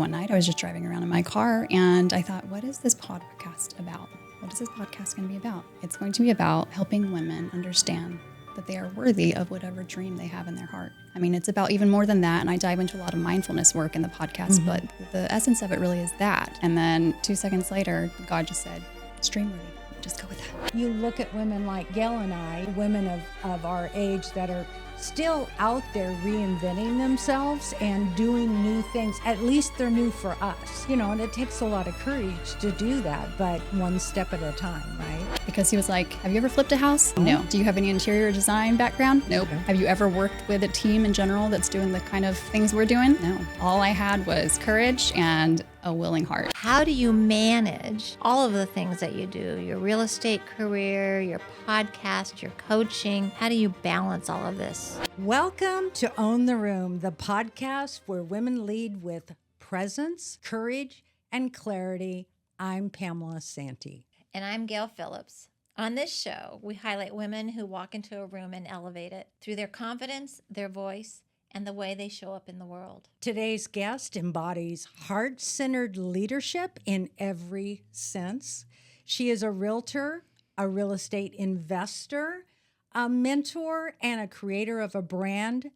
one night, I was just driving around in my car and I thought, what is this podcast about? What is this podcast going to be about? It's going to be about helping women understand that they are worthy of whatever dream they have in their heart. I mean, it's about even more than that. And I dive into a lot of mindfulness work in the podcast, but the essence of it really is that. And then 2 seconds later, God just said, it's Dreamworthy. Just go with that. You look at women like Gayle and I, women of our age that are still out there reinventing themselves and doing new things. At least they're new for us, and it takes a lot of courage to do that, but one step at a time, right? Because he was like, have you ever flipped a house? No. Do you have any interior design background? Nope. Okay. Have you ever worked with a team in general that's doing the kind of things we're doing? No. All I had was courage and a willing heart. How do you manage all of the things that you do? Your real estate career, your podcast, your coaching. How do you balance all of this? Welcome to Own the Room, the podcast where women lead with presence, courage, and clarity. I'm Pamela Santee. And I'm Gayle Phillips. On this show, we highlight women who walk into a room and elevate it through their confidence, their voice, and the way they show up in the world. Today's guest embodies heart-centered leadership in every sense. She is a realtor, a real estate investor, a mentor, and a creator of a brand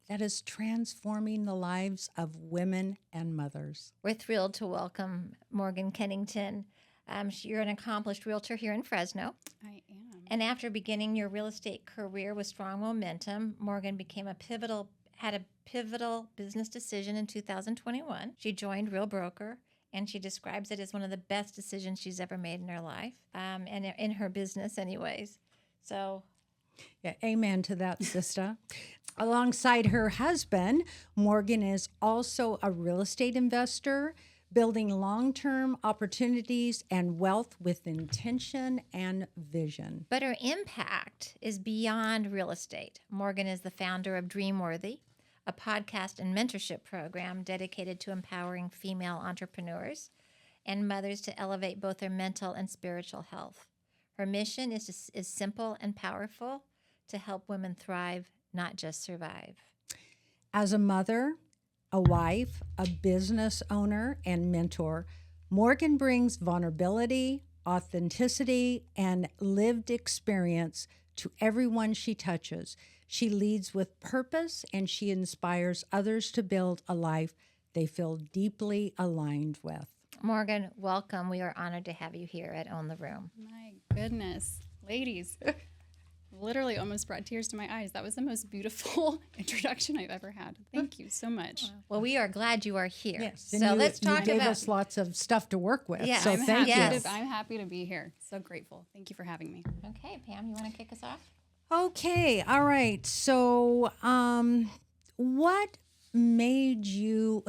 that is transforming the lives of women and mothers. We're thrilled to welcome Morgan Kennington. You're an accomplished realtor here in Fresno. I am. And after beginning your real estate career with strong momentum, Morgan had a pivotal business decision in 2021. She joined Real Broker, and she describes it as one of the best decisions she's ever made in her life, and in her business anyways. So, yeah, amen to that, sister. Alongside her husband, Morgan is also a real estate investor, building long-term opportunities and wealth with intention and vision. But her impact is beyond real estate. Morgan is the founder of Dreamworthy, a podcast and mentorship program dedicated to empowering female entrepreneurs and mothers to elevate both their mental and spiritual health. Her mission is simple and powerful: to help women thrive, not just survive. As a mother, a wife, a business owner, and mentor, Morgan brings vulnerability, authenticity, and lived experience to everyone she touches. She leads with purpose, and she inspires others to build a life they feel deeply aligned with. Morgan, welcome. We are honored to have you here at Own the Room. My goodness, ladies. Literally almost brought tears to my eyes. That was the most beautiful introduction I've ever had. Thank you so much. Well, we are glad you are here. Yes. So let's talk you about. gave us lots of stuff to work with. Yeah, so thank you. I'm happy to be here. So grateful. Thank you for having me. Okay, Pam, you want to kick us off? Okay. All right. So, what made you?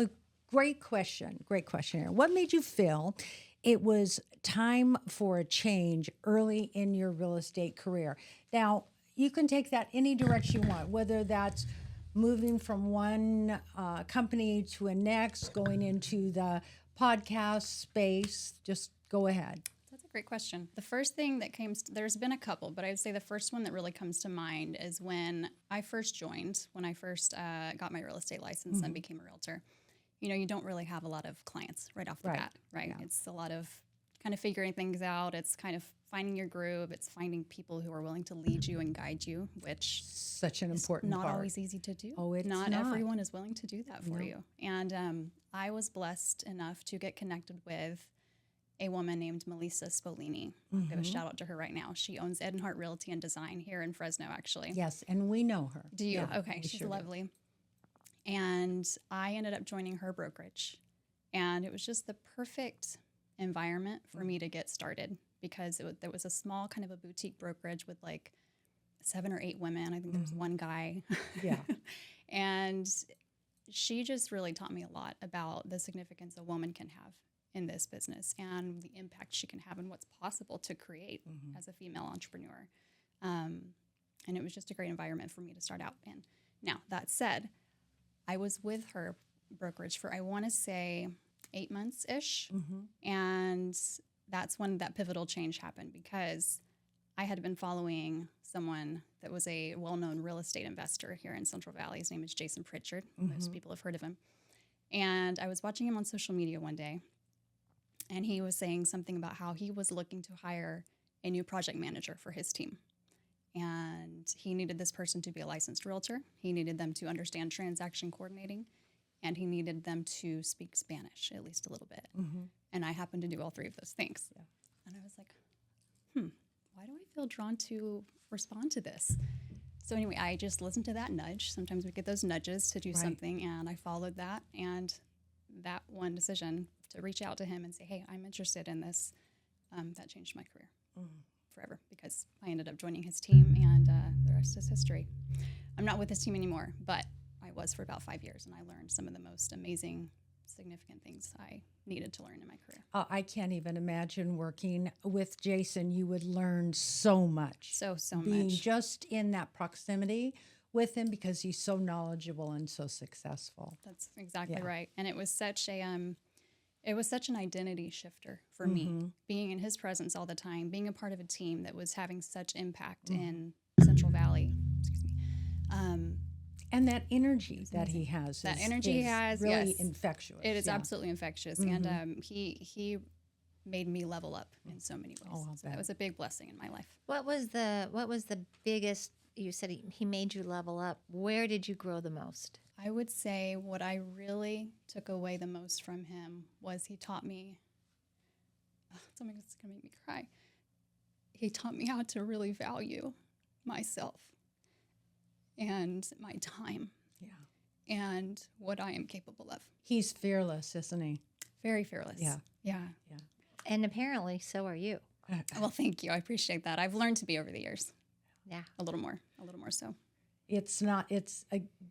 Great question. Great question here. What made you feel it was time for a change early in your real estate career? Now, you can take that any direction you want, whether that's moving from one company to a next, going into the podcast space. Just go ahead. That's a great question. The first thing that there's been a couple, but I would say the first one that really comes to mind is when I first got my real estate license and became a realtor. You don't really have a lot of clients right off the bat, right? Yeah. It's a lot of kind of figuring things out. It's kind of finding your groove. It's finding people who are willing to lead you and guide you, which such an important not part. Always easy to do. Oh, it's not everyone is willing to do that for you. And I was blessed enough to get connected with a woman named Melissa Spolini. I'll give a shout out to her right now. She owns Ed & Hart Realty and Design here in Fresno, actually. Yes, and we know her. Do you? Yeah, okay, she's sure lovely. Do. And I ended up joining her brokerage. And it was just the perfect environment for me to get started because there was a small kind of a boutique brokerage with like 7 or 8 women. I think there was one guy. Yeah. And she just really taught me a lot about the significance a woman can have in this business and the impact she can have and what's possible to create as a female entrepreneur. And it was just a great environment for me to start out in. Now, that said, I was with her brokerage for, I want to say, 8 months-ish. And that's when that pivotal change happened because I had been following someone that was a well-known real estate investor here in Central Valley. His name is Jason Pritchard. Most people have heard of him. And I was watching him on social media one day, and he was saying something about how he was looking to hire a new project manager for his team. And he needed this person to be a licensed realtor. He needed them to understand transaction coordinating, and he needed them to speak Spanish, at least a little bit. And I happened to do all three of those things. Yeah. And I was like, why do I feel drawn to respond to this? So anyway, I just listened to that nudge. Sometimes we get those nudges to do something, and I followed that. And that one decision to reach out to him and say, hey, I'm interested in this, that changed my career forever, because I ended up joining his team, and the rest is history. I'm not with his team anymore, but I was for about 5 years, and I learned some of the most amazing, significant things I needed to learn in my career. I can't even imagine working with Jason. You would learn so much. So being much. just in that proximity with him, because he's so knowledgeable and so successful. That's exactly right. And it was such an identity shifter for me, being in his presence all the time, being a part of a team that was having such impact in Central Valley. Excuse me. And that energy that he has, really infectious. It is absolutely infectious, and he made me level up in so many ways. So that was a big blessing in my life. What was the biggest? You said he made you level up. Where did you grow the most? I would say what I really took away the most from him was he taught me. Something's gonna make me cry. He taught me how to really value myself and my time, and what I am capable of. He's fearless, isn't he? Very fearless. Yeah. And apparently, so are you. Well, thank you. I appreciate that. I've learned to be over the years. Yeah. A little more so. It's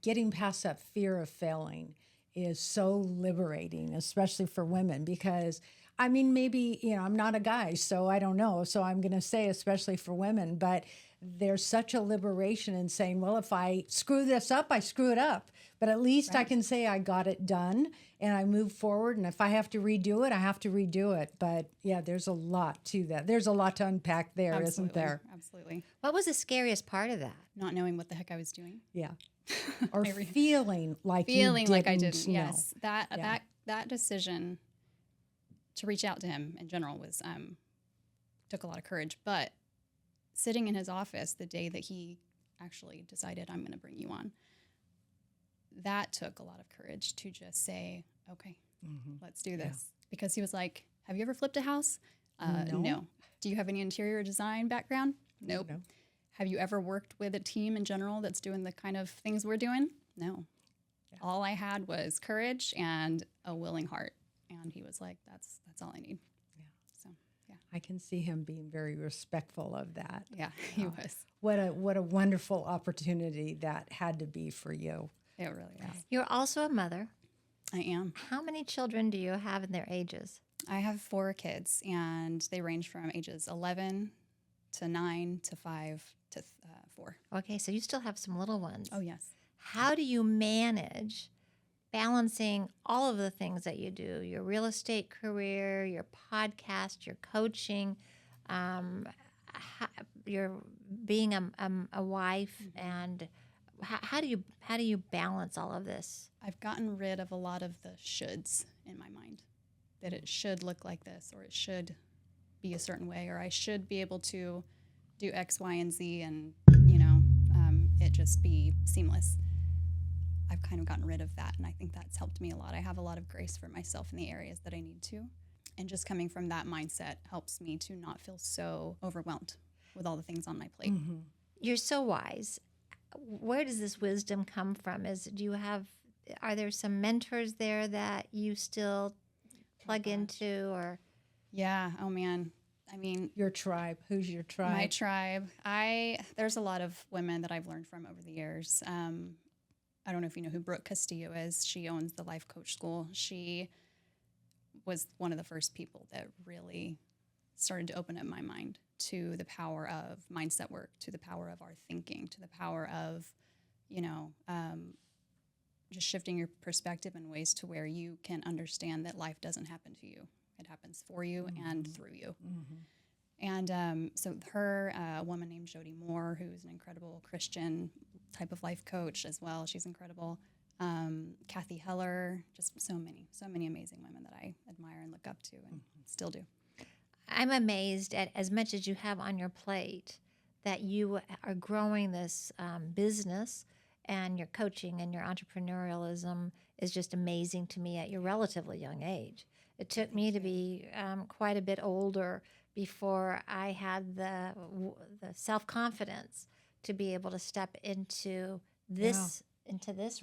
getting past that fear of failing is so liberating, especially for women, because I mean, maybe, I'm not a guy, so I don't know. So I'm going to say, especially for women, but there's such a liberation in saying, well, if I screw this up, I screw it up. But at least I can say I got it done and I move forward. And if I have to redo it, I have to redo it. But yeah, there's a lot to that. There's a lot to unpack there, Absolutely. Isn't there? Absolutely. What was the scariest part of that? Not knowing what the heck I was doing. Yeah. Or feeling like I didn't. know. Yes. That decision to reach out to him in general was took a lot of courage. But sitting in his office the day that he actually decided, I'm going to bring you on, that took a lot of courage to just say, okay, let's do this. Because he was like, have you ever flipped a house? No. Do you have any interior design background? Nope. No. Have you ever worked with a team in general that's doing the kind of things we're doing? No. Yeah. All I had was courage and a willing heart. And he was like, that's all I need. Yeah. So, yeah. I can see him being very respectful of that. Yeah, he was. What a wonderful opportunity that had to be for you. It really is. You're also a mother. I am. How many children do you have and their ages? I have 4 kids, and they range from ages 11 to 9 to 5 to 4. Okay, so you still have some little ones. Oh, yes. How do you manage balancing all of the things that you do, your real estate career, your podcast, your coaching, your being a wife, and how do you balance all of this? I've gotten rid of a lot of the shoulds in my mind, that it should look like this, or it should be a certain way, or I should be able to do X, Y, and Z, and it just be seamless. I've kind of gotten rid of that, and I think that's helped me a lot. I have a lot of grace for myself in the areas that I need to, and just coming from that mindset helps me to not feel so overwhelmed with all the things on my plate. Mm-hmm. You're so wise. Where does this wisdom come from? Are there some mentors there that you still plug into, or? Yeah. Oh man. I mean, your tribe. Who's your tribe? My tribe. There's a lot of women that I've learned from over the years. I don't know if you know who Brooke Castillo is. She owns the Life Coach School. She was one of the first people that really started to open up my mind to the power of mindset work, to the power of our thinking, to the power of, just shifting your perspective in ways to where you can understand that life doesn't happen to you. It happens for you and through you. And so her, a woman named Jody Moore, who's an incredible Christian type of life coach as well. She's incredible. Kathy Heller, just so many amazing women that I admire and look up to and still do. I'm amazed at as much as you have on your plate that you are growing this business, and your coaching and your entrepreneurialism is just amazing to me at your relatively young age. It took me to be quite a bit older before I had the self-confidence to be able to step into this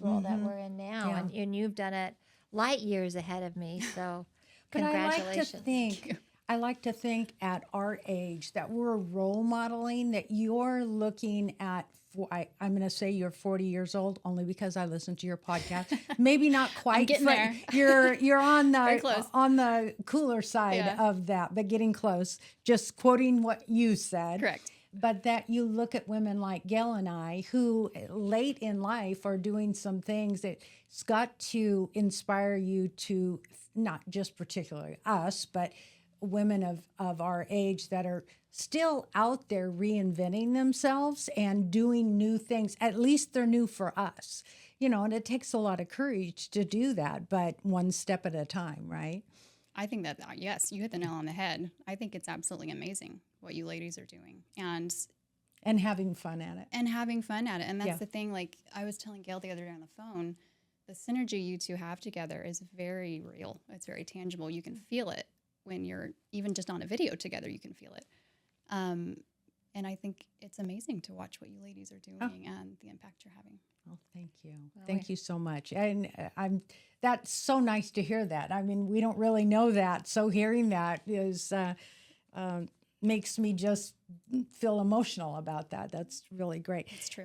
role that we're in now. Yeah. And you've done it light years ahead of me, so But congratulations. I like to think at our age that we're role modeling, that you're looking at, I'm going to say you're 40 years old only because I listen to your podcast. Maybe not quite. getting there. You're on Very the close. on the cooler side Yeah. of that, but getting close. Just quoting what you said. Correct. But that you look at women like Gayle and I, who late in life are doing some things that's got to inspire you to, not just particularly us, but women of our age that are still out there reinventing themselves and doing new things. At least they're new for us, and it takes a lot of courage to do that, but one step at a time, right? I think that, yes, you hit the nail on the head. I think it's absolutely amazing what you ladies are doing. And having fun at it. having fun at it. And that's Yeah. the thing, like I was telling Gayle the other day on the phone, the synergy you two have together is very real. It's very tangible. You can feel it when you're even just on a video together, you can feel it. And I think it's amazing to watch what you ladies are doing and the impact you're having. Oh, thank you. Thank you so much. And that's so nice to hear that. I mean, we don't really know that. So hearing that is makes me just feel emotional about that. That's really great. It's true.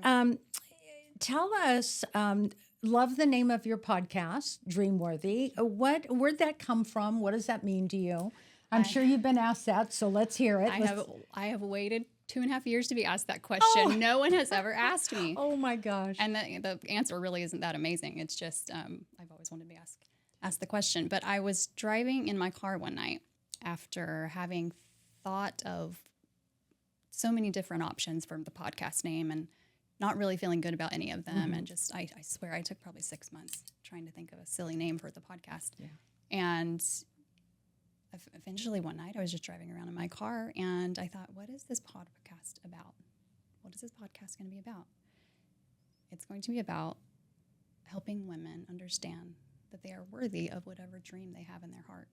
Tell us, love the name of your podcast, Dreamworthy. Where'd that come from? What does that mean to you? I'm sure you've been asked that, so let's hear it. I have waited 2.5 years to be asked that question. No one has ever asked me. Oh my gosh. And the answer really isn't that amazing. It's just I've always wanted to be asked the question. But I was driving in my car one night after having thought of so many different options for the podcast name and not really feeling good about any of them. And just, I swear I took probably 6 months trying to think of a silly name for the podcast. Yeah. And eventually one night I was just driving around in my car and I thought, what is this podcast about? What is this podcast going to be about? It's going to be about helping women understand that they are worthy of whatever dream they have in their heart.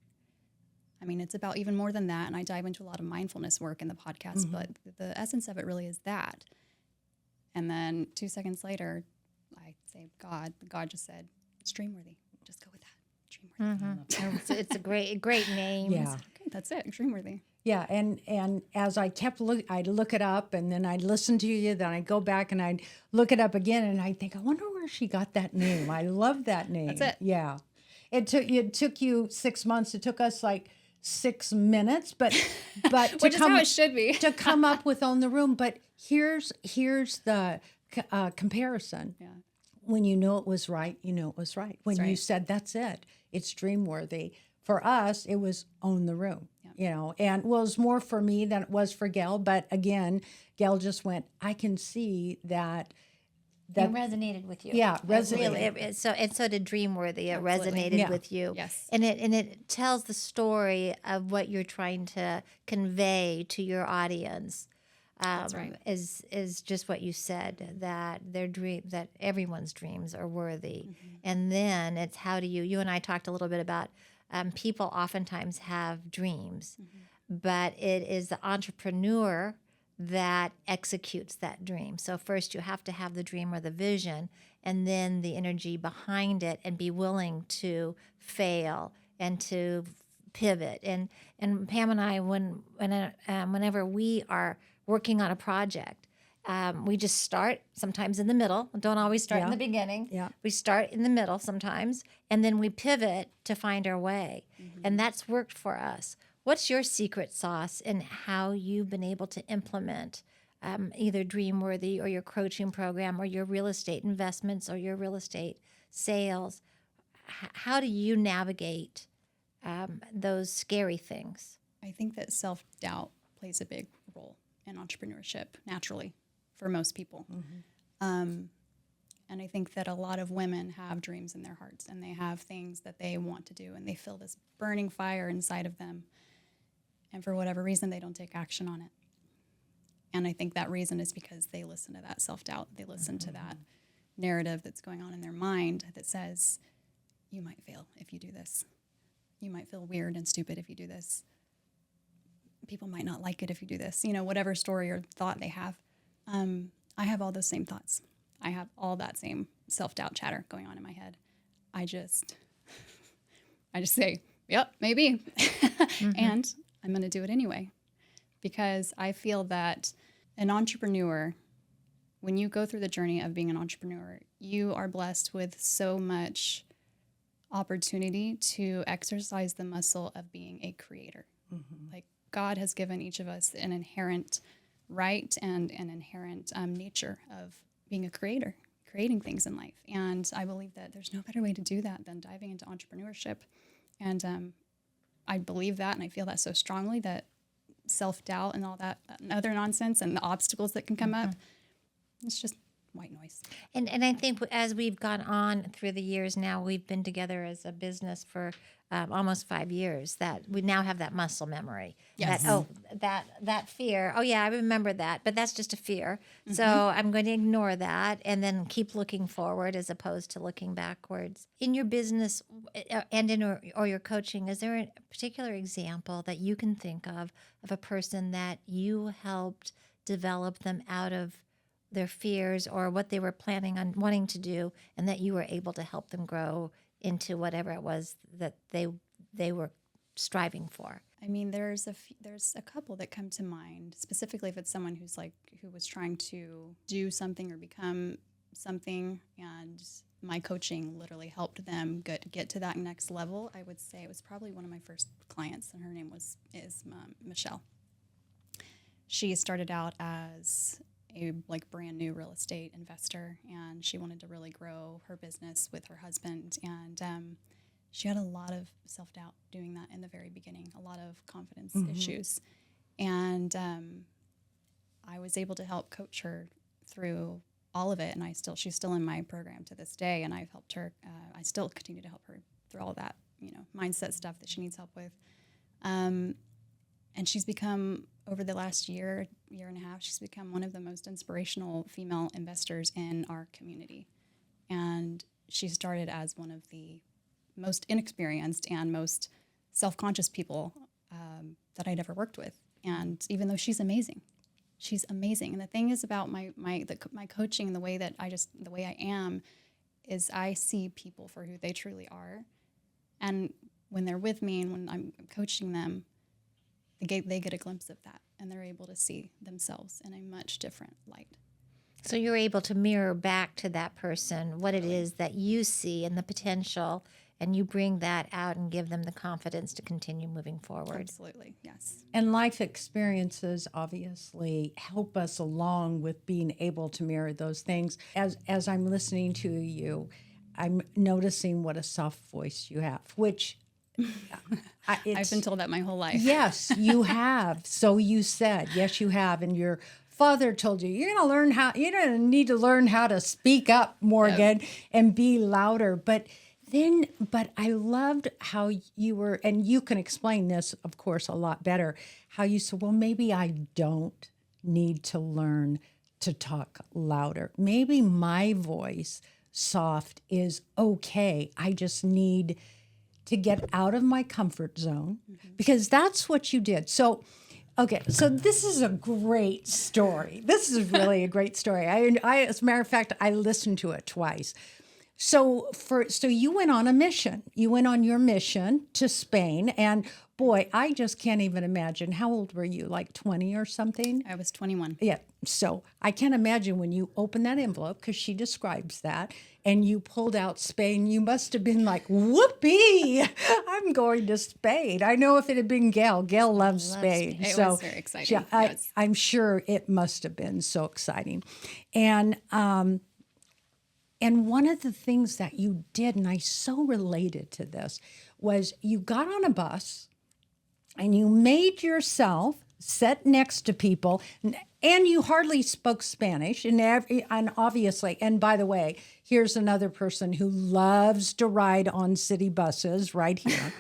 I mean, it's about even more than that, and I dive into a lot of mindfulness work in the podcast, but the essence of it really is that. And then 2 seconds later, I say, God just said, it's Dreamworthy. Just go with that. Dreamworthy. It's a great name. Yeah. Okay, that's it. Dreamworthy. Yeah, and as I kept I'd look it up, and then I'd listen to you, then I'd go back and I'd look it up again, and I'd think, I wonder where she got that name. I love that name. That's it. Yeah. It took you 6 months. It took us like 6 minutes, but Which is how it should be. to come up with On the Room. But here's the comparison. Yeah. When you know it was right, you know it was right. When That's you right. said, that's it, it's Dreamworthy. For us, it was Own the Room, and it was more for me than it was for Gayle. But again, Gayle just went, I can see that. It resonated with you. Yeah, Really, resonated. and so did Dreamworthy. It Absolutely. resonated Yeah. with you. Yes. And it tells the story of what you're trying to convey to your audience. That's right. Is just what you said, that that everyone's dreams are worthy. And then it's how do you and I talked a little bit about people oftentimes have dreams, but it is the entrepreneur that executes that dream. So first you have to have the dream or the vision, and then the energy behind it, and be willing to fail and to pivot. And Pam and I, whenever we are working on a project, we just start sometimes in the middle. Don't always start in the beginning. Yeah. We start in the middle sometimes, and then we pivot to find our way. And that's worked for us. What's your secret sauce in how you've been able to implement either Dreamworthy or your coaching program or your real estate investments or your real estate sales? How do you navigate those scary things? I think that self-doubt plays a big role in entrepreneurship naturally for most people. And I think that a lot of women have dreams in their hearts, and they have things that they want to do, and they feel this burning fire inside of them. And for whatever reason, they don't take action on it. And I think that reason is because they listen to that self-doubt. They listen to that narrative that's going on in their mind that says, you might fail if you do this. You might feel weird and stupid if you do this. People might not like it if you do this. Whatever story or thought they have. I have all those same thoughts. I have all that same self-doubt chatter going on in my head. I just say, yep, maybe. And I'm going to do it anyway. Because I feel that an entrepreneur, when you go through the journey of being an entrepreneur, you are blessed with so much opportunity to exercise the muscle of being a creator. Like, God has given each of us an inherent right and an inherent nature of being a creator, creating things in life. And I believe that there's no better way to do that than diving into entrepreneurship. And I believe that, and I feel that so strongly, that self-doubt and all that and other nonsense and the obstacles that can come up, it's just white noise. And I think as we've gone on through the years now, we've been together as a business for almost 5 years, that we now have that muscle memory. Yes. That fear. Oh yeah, I remember that, but that's just a fear. So I'm going to ignore that and then keep looking forward as opposed to looking backwards. In your business and or your coaching, is there a particular example that you can think of a person that you helped develop them out of their fears or what they were planning on wanting to do, and that you were able to help them grow into whatever it was that they were striving for? I mean, there's a couple that come to mind, specifically if it's someone who was trying to do something or become something, and my coaching literally helped them get to that next level. I would say it was probably one of my first clients, and her name is Michelle. She started out as a brand new real estate investor, and she wanted to really grow her business with her husband, and she had a lot of self-doubt doing that in the very beginning, a lot of confidence issues, and I was able to help coach her through all of it, and she's still in my program to this day, and I've helped her. I still continue to help her through all that mindset stuff that she needs help with, and she's become, over the last year and a half, she's become one of the most inspirational female investors in our community. And she started as one of the most inexperienced and most self-conscious people that I'd ever worked with. And even though she's amazing. And the thing is about my coaching, the way I am, is I see people for who they truly are. And when they're with me and when I'm coaching them, they get a glimpse of that, and they're able to see themselves in a much different light. So you're able to mirror back to that person what it is that you see and the potential, and you bring that out and give them the confidence to continue moving forward. Absolutely, yes. And life experiences obviously help us along with being able to mirror those things. As I'm listening to you, I'm noticing what a soft voice you have, which I've been told that my whole life. Yes, you have. So you said, yes, you have. And your father told you, you're going to need to learn how to speak up, Morgan, and be louder. But I loved how you were, and you can explain this, of course, a lot better, how you said, well, maybe I don't need to learn to talk louder. Maybe my voice, soft, is okay. I just need to get out of my comfort zone, because that's what you did. So, okay, so this is a great story. This is really a great story. I as a matter of fact, I listened to it twice. So you went on a mission. You went on your mission to Spain, and boy, I just can't even imagine. How old were you? Like 20 or something? I was 21. Yeah. So I can't imagine when you opened that envelope, because she describes that, and you pulled out Spain, you must have been like, whoopee, I'm going to Spain. I know if it had been Gayle loves Spain. It was very exciting. Yeah, I'm sure it must have been so exciting. And one of the things that you did, and I so related to this, was you got on a bus and you made yourself sat next to people, and you hardly spoke Spanish, and obviously, and by the way, here's another person who loves to ride on city buses right here.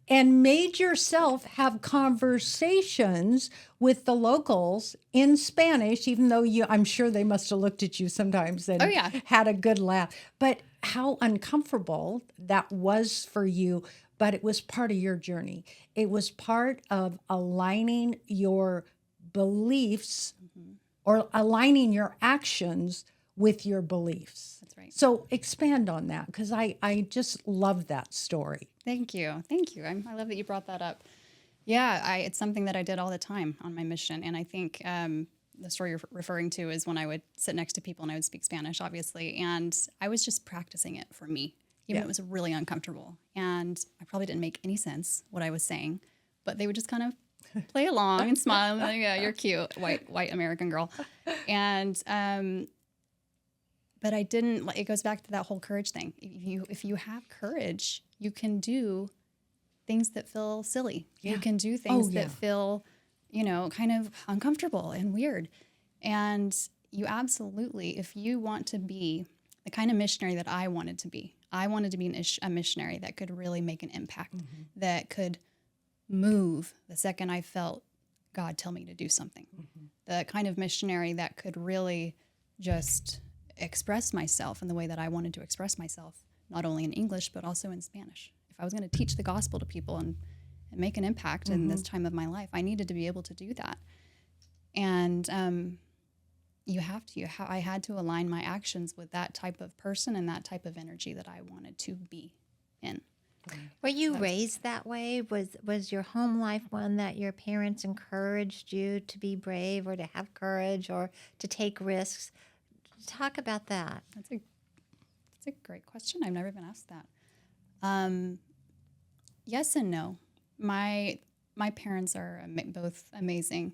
And made yourself have conversations with the locals in Spanish, even though I'm sure they must have looked at you sometimes and Oh, yeah. had a good laugh. But how uncomfortable that was for you, but it was part of your journey. It was part of aligning your beliefs or aligning your actions with your beliefs. That's right. So expand on that, because I just love that story. Thank you. Thank you. I love that you brought that up. Yeah, it's something that I did all the time on my mission. And I think the story you're referring to is when I would sit next to people and I would speak Spanish, obviously. And I was just practicing it for me, even though it was really uncomfortable. And I probably didn't make any sense what I was saying, but they would just kind of play along and smile. And like, yeah, you're cute, white American girl. And but I didn't. It goes back to that whole courage thing. If you have courage, you can do things that feel silly. Yeah. You can do things that feel, kind of uncomfortable and weird. And you absolutely, if you want to be the kind of missionary that I wanted to be a missionary that could really make an impact, that could move the second I felt God tell me to do something. The kind of missionary that could really just express myself in the way that I wanted to express myself, not only in English, but also in Spanish. If I was going to teach the gospel to people and make an impact in this time of my life, I needed to be able to do that. And you have to. I had to align my actions with that type of person and that type of energy that I wanted to be in. Were you raised that way? Was your home life one that your parents encouraged you to be brave or to have courage or to take risks? Talk about that. That's a great question. I've never been asked that. Yes and no. My parents are both amazing,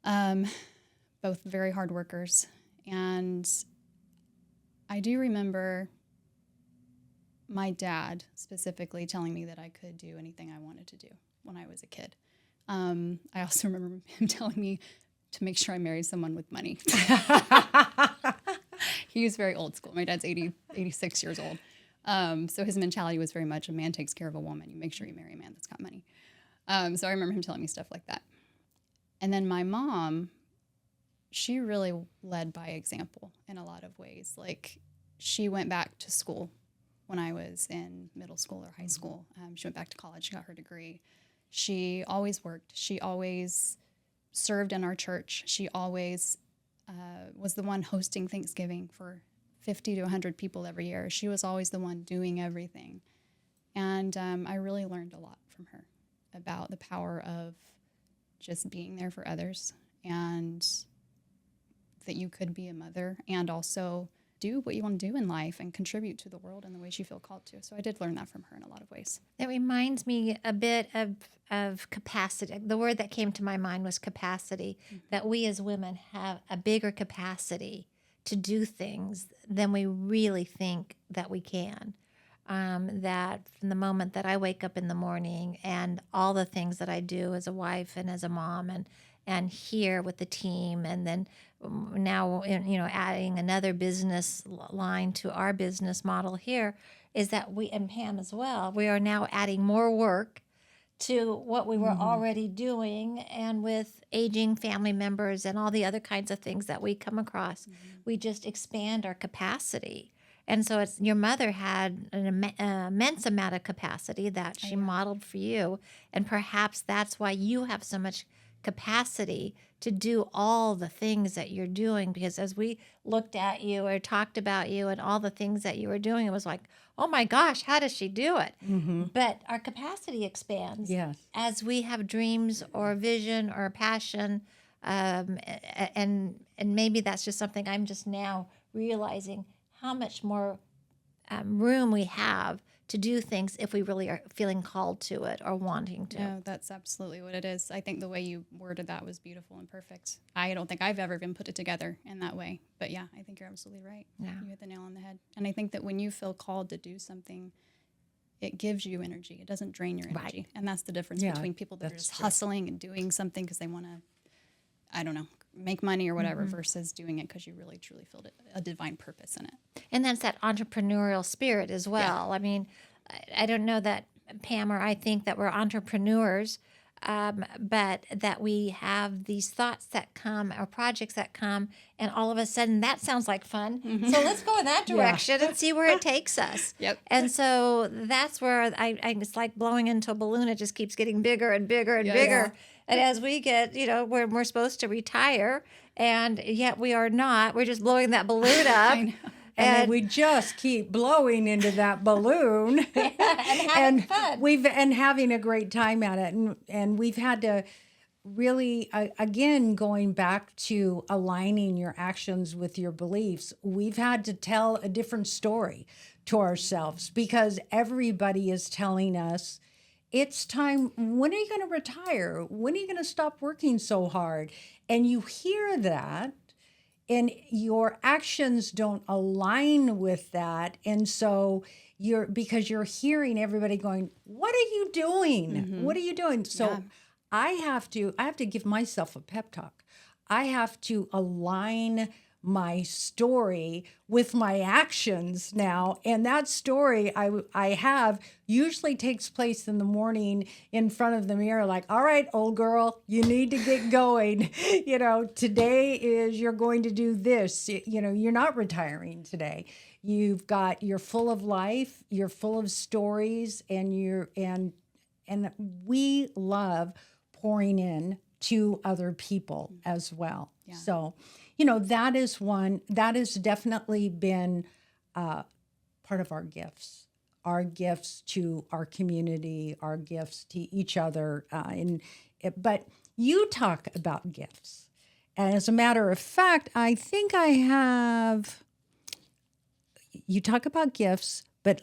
both very hard workers, and I do remember my dad specifically telling me that I could do anything I wanted to do when I was a kid. I also remember him telling me to make sure I married someone with money. He was very old school. My dad's 86 years old. So his mentality was very much a man takes care of a woman. You make sure you marry a man that's got money. So I remember him telling me stuff like that. And then my mom, she really led by example in a lot of ways. Like, she went back to school when I was in middle school or high school. She went back to college. She got her degree. She always worked. She always served in our church. She always was the one hosting Thanksgiving for 50 to 100 people every year. She was always the one doing everything. And I really learned a lot from her about the power of just being there for others, and that you could be a mother and also do what you want to do in life and contribute to the world in the ways you feel called to. So I did learn that from her in a lot of ways. It reminds me a bit of capacity. The word that came to my mind was capacity, that we as women have a bigger capacity to do things than we really think that we can. That from the moment that I wake up in the morning and all the things that I do as a wife and as a mom and here with the team, and then now, adding another business line to our business model here, is that we, and Pam as well, we are now adding more work to what we were already doing, and with aging family members and all the other kinds of things that we come across, we just expand our capacity. And so your mother had an immense amount of capacity that she modeled for you, and perhaps that's why you have so much capacity to do all the things that you're doing, because as we looked at you or talked about you and all the things that you were doing, it was like, oh my gosh, how does she do it? But our capacity expands as we have dreams or vision or passion, and maybe that's just something I'm just now realizing how much more room we have to do things if we really are feeling called to it or wanting to. No, that's absolutely what it is. I think the way you worded that was beautiful and perfect. I don't think I've ever been put it together in that way. But yeah, I think you're absolutely right. Yeah. You hit the nail on the head. And I think that when you feel called to do something, it gives you energy. It doesn't drain your energy. Right. And that's the difference Yeah, between people that are that's just true. hustling and doing something because they want to, I don't know, make money or whatever, versus doing it because you really truly feel a divine purpose in it. And that's that entrepreneurial spirit as well. I mean, I don't know that Pam or I think that we're entrepreneurs, but that we have these thoughts that come or projects that come, and all of a sudden that sounds like fun. So let's go in that direction and see where it takes us. Yep. And so that's where it's like blowing into a balloon. It just keeps getting bigger and bigger and Yes. bigger. And as we get, when we're supposed to retire, and yet we are not, we're just blowing that balloon up. I know. And then we just keep blowing into that balloon and having fun. and having a great time at it. And we've had to really, again, going back to aligning your actions with your beliefs, we've had to tell a different story to ourselves because everybody is telling us, it's time. When are you going to retire? When are you going to stop working so hard? And you hear that, and your actions don't align with that. And so because you're hearing everybody going, what are you doing? What are you doing? So Yeah. I have to give myself a pep talk. I have to align my story with my actions now. And that story I have usually takes place in the morning in front of the mirror, like, all right, old girl, you need to get going. Today is you're going to do this. You're not retiring today. You're full of life, you're full of stories, and we love pouring in to other people as well. Yeah. So, that has definitely been part of our gifts to our community, our gifts to each other. But you talk about gifts. And as a matter of fact, I think you talk about gifts, but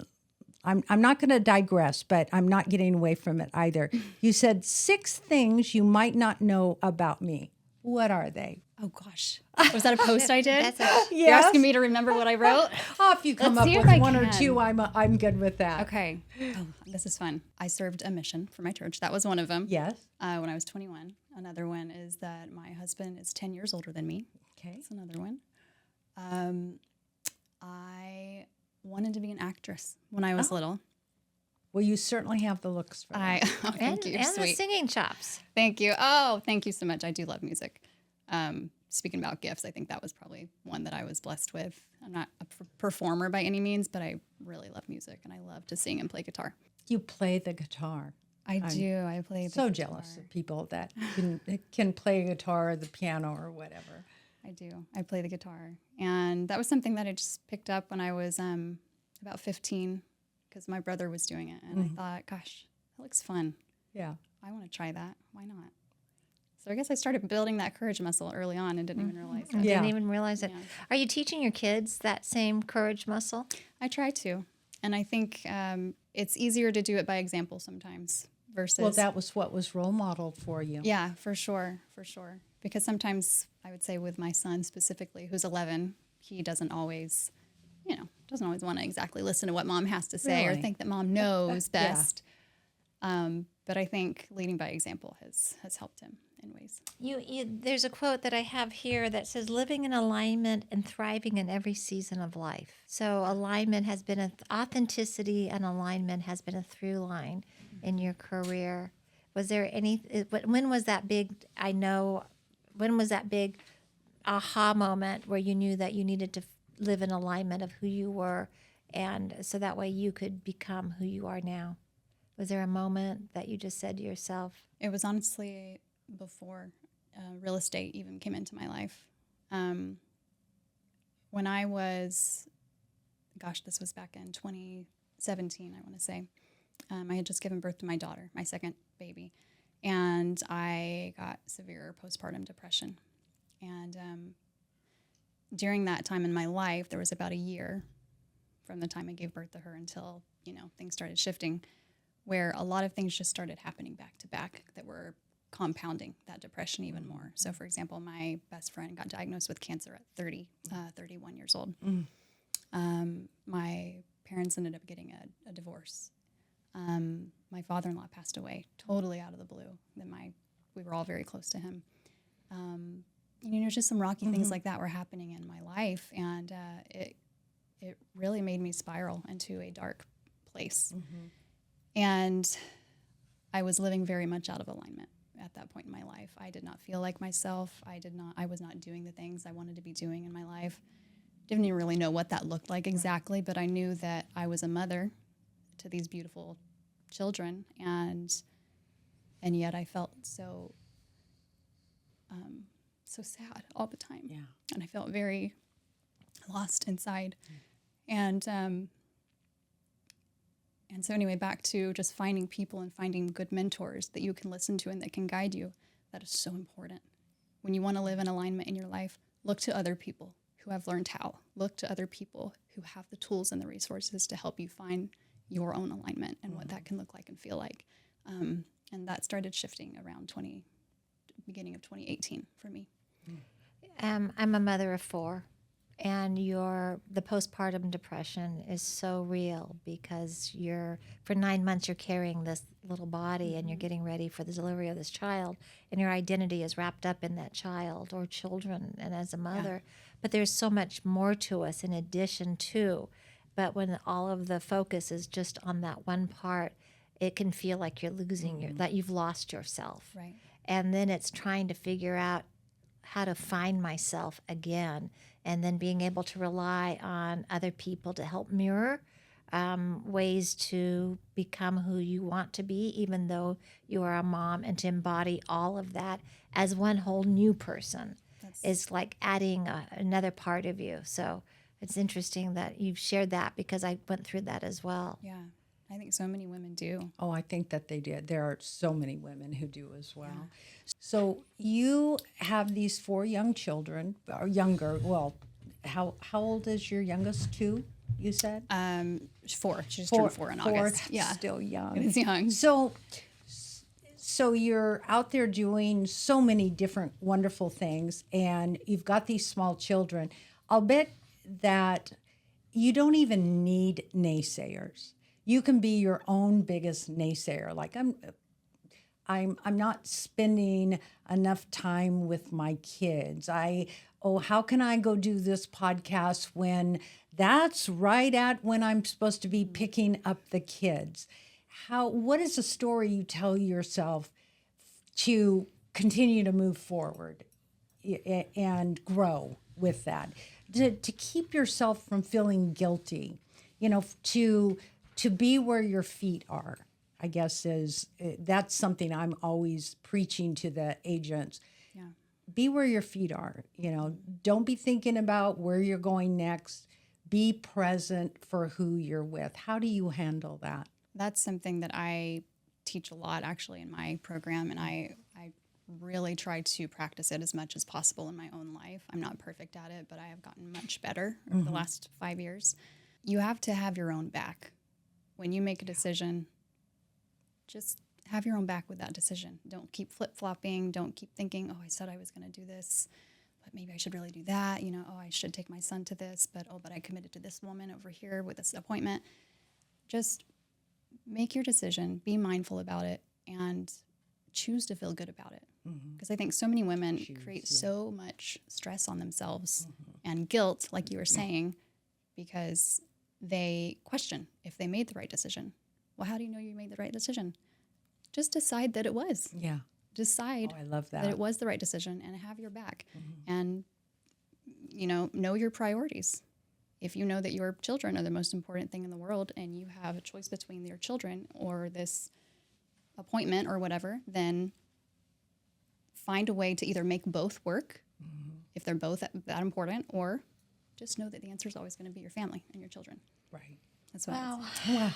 I'm not going to digress, but I'm not getting away from it either. You said 6 things you might not know about me. What are they? Oh, gosh. Was that a post I did? That's You're asking me to remember what I wrote? Oh, if you come Let's up see with if I one or can. 2, I'm good with that. Okay. Oh, this is fun. I served a mission for my church. That was one of them. Yes. When I was 21. Another one is that my husband is 10 years older than me. Okay. That's another one. I wanted to be an actress when I was little. Well, you certainly have the looks for that. Thank you. You're and the sweet. singing chops. Thank you. Oh, thank you so much. I do love music. Speaking about gifts, I think that was probably one that I was blessed with. I'm not a performer by any means, but I really love music and I love to sing and play guitar. You play the guitar. I do. I play the So guitar. jealous of people that can play guitar or the piano or whatever. I do. I play the guitar. And that was something that I just picked up when I was about 15 because my brother was doing it. And I thought, gosh, that looks fun. Yeah. I want to try that. Why not? So I guess I started building that courage muscle early on and didn't even realize I it. Yeah. didn't even realize it. Yeah. Are you teaching your kids that same courage muscle? I try to. And I think it's easier to do it by example sometimes versus... Well, that was what was role modeled for you. Yeah, for sure. Because sometimes I would say with my son specifically, who's 11, he doesn't always want to exactly listen to what mom has to say or Really? think that mom knows Yeah. best. But I think leading by example has helped him in ways. There's a quote that I have here that says, living in alignment and thriving in every season of life. So alignment has been authenticity and alignment has been a through line in your career. Was there when was that big, when was that big aha moment where you knew that you needed to live in alignment of who you were and so that way you could become who you are now? Was there a moment that you just said to yourself? It was honestly before real estate even came into my life. When I was, this was back in 2017, I want to say. I had just given birth to my daughter, my second baby, and I got severe postpartum depression. And during that time in my life, there was about a year from the time I gave birth to her until, things started shifting, where a lot of things just started happening back to back that were compounding that depression even more. So, for example, my best friend got diagnosed with cancer at 31 years old. My parents ended up getting a divorce. my father-in-law passed away totally out of the blue. We were all very close to him. Just some rocky things like that were happening in my life, and it really made me spiral into a dark place. And I was living very much out of alignment at that point in my life. I did not feel like myself. I was not doing the things I wanted to be doing in my life. Didn't even really know what that looked like exactly, but I knew that I was a mother to these beautiful children, and yet I felt so sad all the time. Yeah. And I felt very lost inside. And so anyway, back to just finding people and finding good mentors that you can listen to and that can guide you. That is so important. When you want to live in alignment in your life, look to other people who have learned how. Look to other people who have the tools and the resources to help you find your own alignment and what that can look like and feel like. And that started shifting around beginning of 2018 for me. I'm a mother of 4, and the postpartum depression is so real because for 9 months you're carrying this little body and you're getting ready for the delivery of this child, and your identity is wrapped up in that child or children and as a mother. But there's so much more to us in addition to. But when all of the focus is just on that one part, it can feel like you're losing that you've lost yourself. Right. And then it's trying to figure out how to find myself again, and then being able to rely on other people to help mirror ways to become who you want to be, even though you are a mom, and to embody all of that as one whole new person is like adding another part of you. So it's interesting that you've shared that, because I went through that as well. Yeah. I think so many women do. Oh, I think that they did. There are so many women who do as well. Yeah. So you have these 4 young children, or younger. Well, how old is your youngest? 2, you said? 4. She just turned 4 in August. Yeah. Still young. It's young. So you're out there doing so many different wonderful things, and you've got these small children. I'll bet that you don't even need naysayers. You can be your own biggest naysayer. Like I'm not spending enough time with my kids. How can I go do this podcast when that's right at when I'm supposed to be picking up the kids? What is the story you tell yourself to continue to move forward and grow with that? To keep yourself from feeling guilty, to be where your feet are, I guess that's something I'm always preaching to the agents. Yeah. Be where your feet are. Don't be thinking about where you're going next. Be present for who you're with. How do you handle that? That's something that I teach a lot actually in my program, and I really try to practice it as much as possible in my own life. I'm not perfect at it, but I have gotten much better over the last 5 years. You have to have your own back. When you make a decision, just have your own back with that decision. Don't keep flip-flopping. Don't keep thinking, I said I was going to do this, but maybe I should really do that. I should take my son to this, but I committed to this woman over here with this appointment. Just make your decision, be mindful about it, and choose to feel good about it. Because I think so many women create so much stress on themselves and guilt, like you were saying, because they question if they made the right decision. Well, how do you know you made the right decision? Just decide that it was. Yeah. Decide I love that. it was the right decision and have your back. And, know your priorities. If you know that your children are the most important thing in the world and you have a choice between your children or this appointment or whatever, then find a way to either make both work if they're both that important, or just know that the answer is always going to be your family and your children. Right. That's what Wow.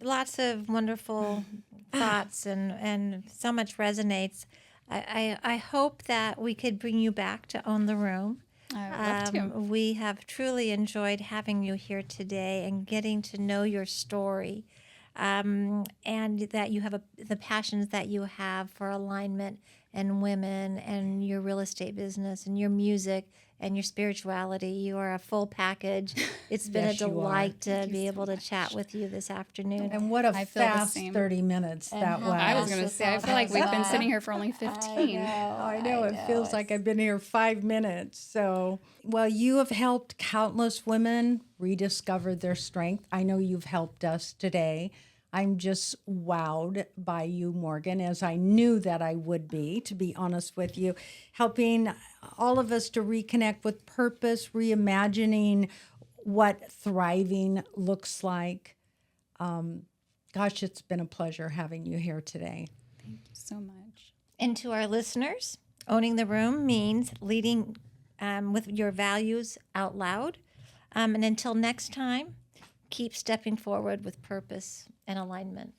Lots of wonderful thoughts, and so much resonates. I hope that we could bring you back to Own the Room. I would love to. We have truly enjoyed having you here today and getting to know your story, and that you have the passions that you have for alignment and women and your real estate business and your music and your spirituality. You are a full package. It's been Yes, a you are. delight to Thank you be so able to much. chat with you this afternoon. And what a I feel the fast same. 30 minutes And that how was. I was fast going to this say, I all feel like we've been goes sitting by. here for only 15. I know. It feels like it's- I've been here 5 minutes. So, well, you have helped countless women rediscover their strength. I know you've helped us today. I'm just wowed by you, Morgan, as I knew that I would be, to be honest with you, helping all of us to reconnect with purpose, reimagining what thriving looks like. Gosh, it's been a pleasure having you here today. Thank you so much. And to our listeners, owning the room means leading with your values out loud. And until next time, keep stepping forward with purpose and alignment.